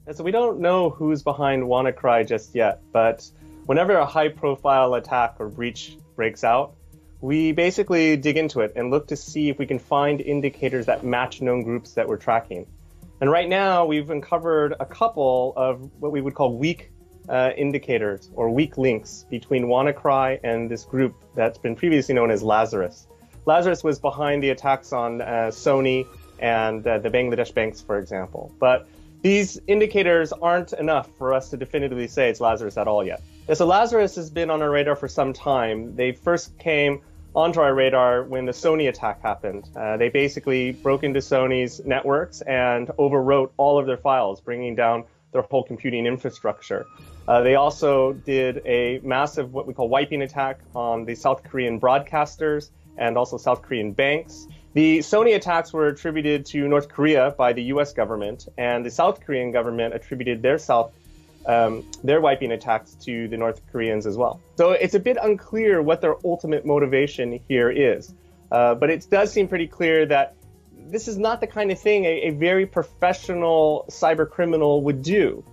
And so we don't know who's behind WannaCry just yet, but whenever a high-profile attack or breach breaks out, we basically dig into it and look to see if we can find indicators that match known groups that we're tracking. And right now, we've uncovered a couple of what we would call weak indicators or weak links between WannaCry and this group that's been previously known as Lazarus. Lazarus was behind the attacks on Sony and the Bangladesh banks, for example. But these indicators aren't enough for us to definitively say it's Lazarus at all yet. So Lazarus has been on our radar for some time. They first came onto our radar when the Sony attack happened. They basically broke into Sony's networks and overwrote all of their files, bringing down their whole computing infrastructure. They also did a massive, what we call wiping attack on the South Korean broadcasters and also South Korean banks. The Sony attacks were attributed to North Korea by the US government, and the South Korean government attributed their wiping attacks to the North Koreans as well. So it's a bit unclear what their ultimate motivation here is. But it does seem pretty clear that this is not the kind of thing a very professional cyber criminal would do.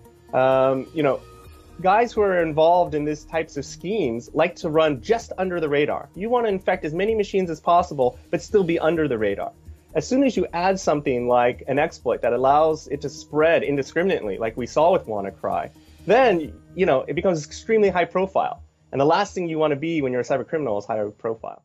Guys who are involved in these types of schemes like to run just under the radar. You want to infect as many machines as possible, but still be under the radar. As soon as you add something like an exploit that allows it to spread indiscriminately, like we saw with WannaCry, then it becomes extremely high profile. And the last thing you want to be when you're a cyber criminal is high profile.